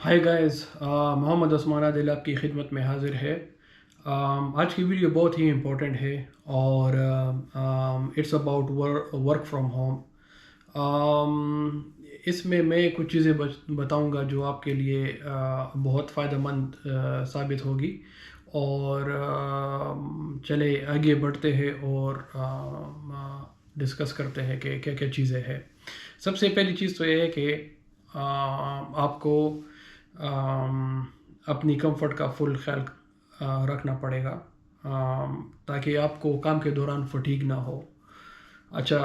High guys, Muhammad Usman عادل آپ کی خدمت میں حاضر ہے۔ آج کی ویڈیو بہت ہی امپورٹنٹ ہے اور it's about work from home. اس میں کچھ چیزیں بتاؤں گا جو آپ کے لیے بہت فائدہ مند ثابت ہوگی، اور چلے آگے بڑھتے ہیں اور ڈسکس کرتے ہیں کہ کیا کیا چیزیں ہیں۔ سب سے پہلی چیز تو یہ ہے کہ آپ کو اپنی کمفرٹ کا فل خیال رکھنا پڑے گا تاکہ آپ کو کام کے دوران فٹیگ نہ ہو۔ اچھا،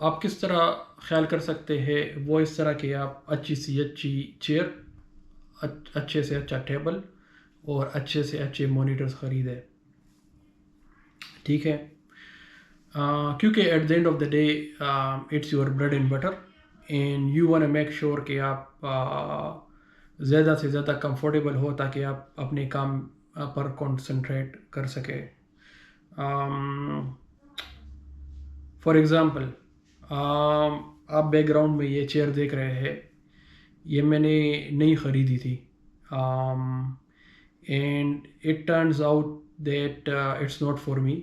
آپ کس طرح خیال کر سکتے ہیں؟ وہ اس طرح کہ آپ اچھی سی اچھی چیئر، اچھے سے اچھا ٹیبل اور اچھے سے اچھے مانیٹرز خریدیں، ٹھیک ہے؟ کیونکہ at the end of the day it's your bread and butter, and you want make sure کہ آپ زیادہ سے زیادہ کمفرٹیبل ہو تاکہ آپ اپنے کام پر کنسنٹریٹ کر سکے۔ فار ایگزامپل، آپ بیک گراؤنڈ میں یہ چیئر دیکھ رہے ہیں، یہ میں نے نئی خریدی تھی، and it turns out that it's not for me,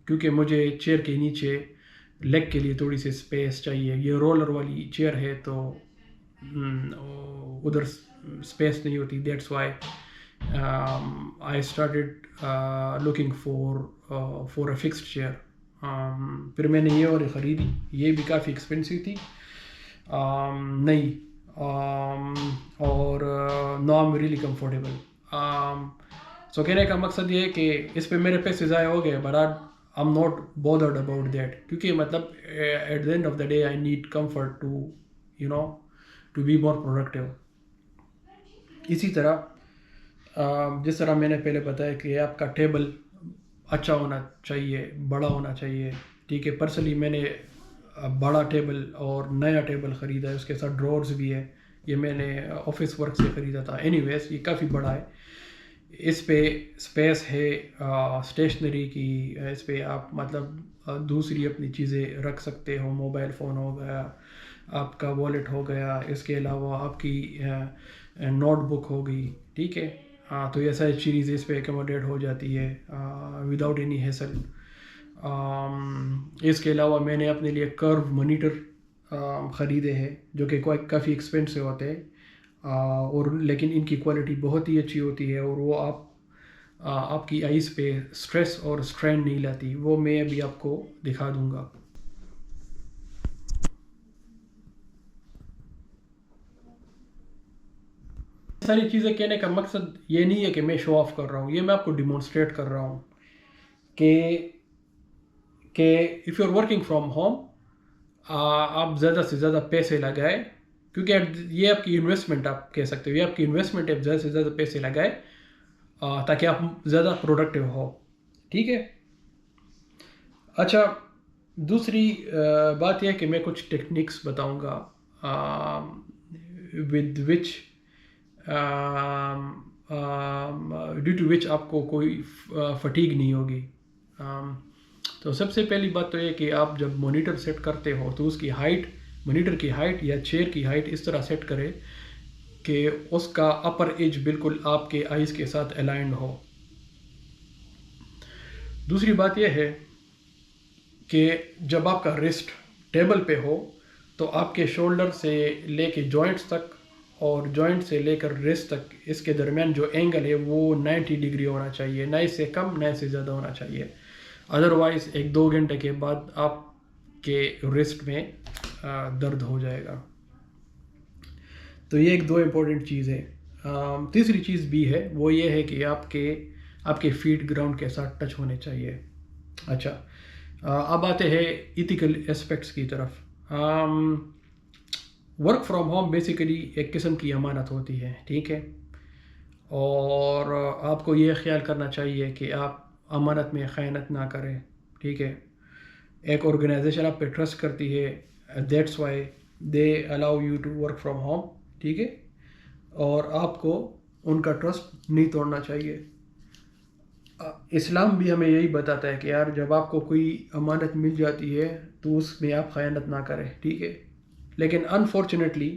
کیونکہ مجھے چیئر کے نیچے لیگ کے لیے تھوڑی سی اسپیس چاہیے۔ یہ رولر والی چیئر ہے تو ادھر اسپیس نہیں ہوتی، that's why I started looking for a fixed chair. پھر میں نے یہ اور خریدی، یہ بھی کافی ایکسپینسو تھی، نئی، اور نو ایم ریئلی کمفرٹیبل۔ سو کہنے کا مقصد یہ ہے کہ اس پہ میرے پیسے ضائع ہو گئے، but I am not bothered about that, کیونکہ مطلب at the end of the day I need comfort to be more productive. اسی طرح جس طرح میں نے پہلے بتایا کہ آپ کا ٹیبل اچھا ہونا چاہیے، بڑا ہونا چاہیے، ٹھیک ہے؟ پرسنلی میں نے بڑا ٹیبل اور نیا ٹیبل خریدا ہے، اس کے ساتھ ڈرورز بھی ہے، یہ میں نے آفس ورک سے خریدا تھا۔ اینی ویز یہ کافی بڑا ہے، اس پہ اسپیس ہے اسٹیشنری کی، اس پہ آپ مطلب دوسری اپنی چیزیں رکھ سکتے ہو، موبائل فون ہو گیا، آپ کا والیٹ ہو گیا، اس کے علاوہ آپ کی نوٹ بک ہو گئی، ٹھیک ہے؟ تو یہ ساری چیزیں اس پہ ایکوموڈیٹ ہو جاتی ہے وداؤٹ اینی ہیسل۔ اس کے علاوہ میں نے اپنے لیے کرو مانیٹر خریدے ہیں جو کہ کافی ایکسپینسو ہوتے ہیں، اور لیکن ان کی کوالٹی بہت ہی اچھی ہوتی ہے، اور وہ آپ کی آئیز پہ سٹریس اور سٹرین نہیں لاتی، وہ میں ابھی آپ کو دکھا دوں گا۔ ساری چیزیں کہنے کا مقصد یہ نہیں ہے کہ میں شو آف کر رہا ہوں، یہ میں آپ کو ڈیمونسٹریٹ کر رہا ہوں کہ if you are working from home, آپ زیادہ سے زیادہ پیسے لگائے، کیونکہ یہ آپ کی انویسٹمنٹ، آپ کہہ سکتے ہو یہ آپ کی انویسٹمنٹ ہے، زیادہ سے زیادہ پیسے لگائے تاکہ آپ زیادہ پروڈکٹیو ہو، ٹھیک ہے؟ اچھا، دوسری بات یہ ہے کہ میں کچھ ٹیکنیکس بتاؤں گا ڈیو ٹو وچ آپ کو کوئی فٹیگ نہیں ہوگی۔ تو سب سے پہلی بات تو یہ کہ آپ جب مانیٹر سیٹ کرتے ہو تو اس کی ہائٹ، مانیٹر کی ہائٹ یا چیئر کی ہائٹ اس طرح سیٹ کرے کہ اس کا اپر ایج بالکل آپ کے آئیز کے ساتھ الائنڈ ہو۔ دوسری بات یہ ہے کہ جب آپ کا ریسٹ ٹیبل پہ ہو تو آپ کے شولڈر سے لے کے جوائنٹس تک اور جوائنٹ سے لے کر ریسٹ تک اس کے درمیان جو اینگل ہے وہ 90 ڈگری ہونا چاہیے، نہ اس سے کم نہ اس سے زیادہ ہونا چاہیے، ادروائز 1-2 گھنٹے کے بعد آپ کے ریسٹ میں درد ہو جائے گا۔ تو یہ 1-2 امپورٹنٹ چیز ہے۔ تیسری چیز بھی ہے، وہ یہ ہے کہ آپ کے فیٹ گراؤنڈ کے ساتھ ٹچ ہونے چاہیے۔ اچھا، اب آتے ہیں ایتھیکل اسپیکٹس کی طرف۔ ورک فرام ہوم بیسیکلی ایک قسم کی امانت ہوتی ہے، ٹھیک ہے؟ اور آپ کو یہ خیال کرنا چاہیے کہ آپ امانت میں خیانت نہ کریں، ٹھیک ہے؟ ایک آرگنائزیشن آپ پہ ٹرسٹ کرتی ہے، that's why they allow you to work from home, ٹھیک ہے؟ اور آپ کو ان کا ٹرسٹ نہیں توڑنا چاہیے۔ اسلام بھی ہمیں یہی بتاتا ہے کہ یار جب آپ کو کوئی امانت مل جاتی ہے تو اس میں آپ خیانت نہ کریں، ٹھیک ہے؟ لیکن انفارچونیٹلی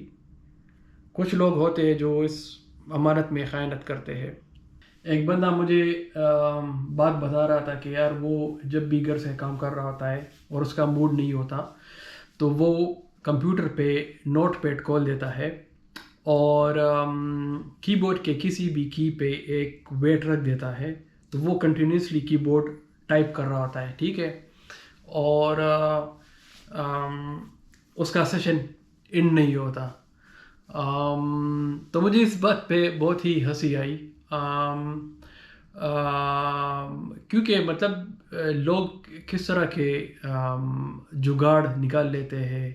کچھ لوگ ہوتے ہیں جو اس امانت میں خیانت کرتے ہیں. ایک بندہ مجھے بات بتا رہا تھا کہ یار وہ جب بھی گھر سے کام کر رہا ہوتا ہے اور اس کا موڈ نہیں ہوتا تو وہ کمپیوٹر پہ نوٹ پیڈ کھول دیتا ہے اور کی بورڈ کے کسی بھی کی پہ ایک ویٹ رکھ دیتا ہے تو وہ کنٹینیوسلی کی بورڈ ٹائپ کر رہا ہوتا ہے, ٹھیک ہے, اور اس کا سیشن اینڈ نہیں ہوتا. تو مجھے اس بات پہ بہت ہی ہنسی آئی کیونکہ مطلب لوگ کس طرح کے جگاڑ نکال لیتے ہیں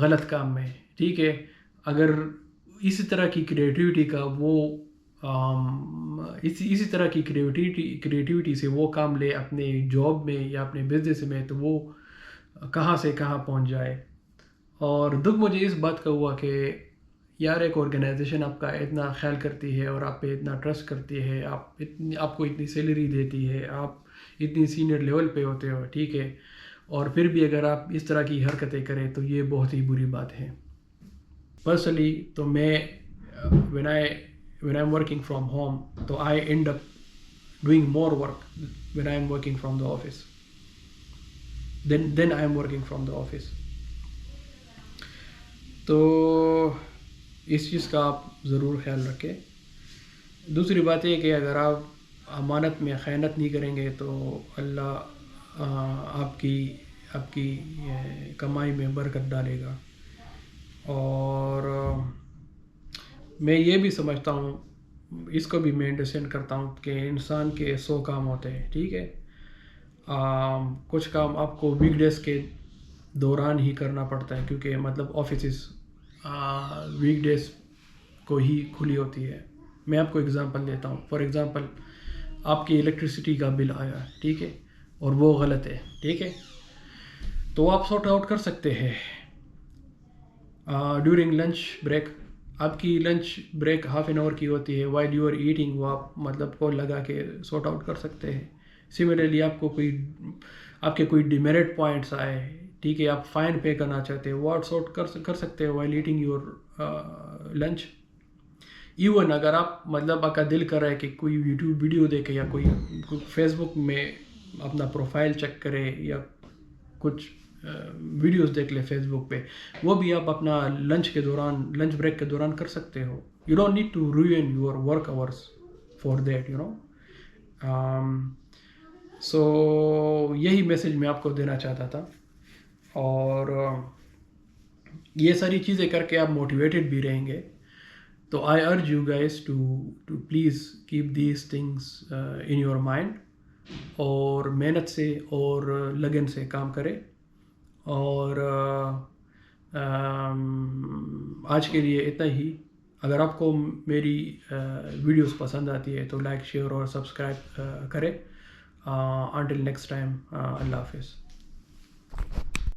غلط کام میں, ٹھیک ہے. اگر اسی طرح کی کریٹیوٹی کا وہ اسی طرح کی کریٹیوٹی سے وہ کام لے اپنے جاب میں یا اپنے بزنس میں تو وہ کہاں سے کہاں پہنچ جائے. اور دکھ مجھے اس بات کا ہوا کہ یار ایک آرگنائزیشن آپ کا اتنا خیال کرتی ہے اور آپ پہ اتنا ٹرسٹ کرتی ہے, آپ کو اتنی سیلری دیتی ہے, آپ اتنی سینئر لیول پہ ہوتے ہو, ٹھیک ہے, اور پھر بھی اگر آپ اس طرح کی حرکتیں کریں تو یہ بہت ہی بری بات ہے. پرسنلی تو میں when I'm working from home تو I end up doing more work when I am working from the office then I am working from the office. تو اس چیز کا آپ ضرور خیال رکھیں. دوسری بات یہ کہ اگر آپ امانت میں خیانت نہیں کریں گے تو اللہ آپ کی کمائی میں برکت ڈالے گا. اور میں یہ بھی سمجھتا ہوں, اس کو بھی میں انڈرسٹینڈ کرتا ہوں کہ انسان کے 100 کام ہوتے ہیں, ٹھیک ہے. کچھ کام آپ کو ویک ڈیز کے دوران ہی کرنا پڑتا ہے کیونکہ مطلب آفیسز ویک ڈیز کو ہی کھلی ہوتی ہے. میں آپ کو اگزامپل دیتا ہوں. فار ایگزامپل آپ کی الیکٹریسٹی کا بل آیا, ٹھیک ہے, اور وہ غلط ہے, ٹھیک ہے, تو آپ سارٹ آؤٹ کر سکتے ہیں ڈیورنگ لنچ بریک. آپ کی لنچ بریک ½ an hour کی ہوتی ہے, وائل یو آر ایٹنگ وہ آپ مطلب کال لگا کے سارٹ آؤٹ کر سکتے ہیں. سملرلی آپ کے کوئی ڈیمیرٹ پوائنٹس آئے, ٹھیک ہے, آپ فائن پے کرنا چاہتے ہیں, وہ آپ سارٹ کر سکتے ہیں while eating your lunch. Even اگر آپ مطلب آپ کا دل کر رہا ہے کہ کوئی یوٹیوب ویڈیو دیکھے یا کوئی فیس بک میں اپنا پروفائل چیک کرے یا کچھ ویڈیوز دیکھ لے فیس بک پہ, وہ بھی آپ اپنا لنچ بریک کے دوران کر سکتے ہو. You don't need to ruin your work hours for that, you know. So یہی میسج میں آپ کو دینا چاہتا تھا. اور یہ ساری چیزیں کر کے آپ موٹیویٹڈ بھی رہیں گے. تو I urge you guys to please keep these things in your mind اور محنت سے اور لگن سے کام کرے. اور آج کے لیے اتنا ہی. اگر آپ کو میری ویڈیوز پسند آتی ہے تو لائک شیئر اور سبسکرائب کرے. Until next time, اللہ حافظ.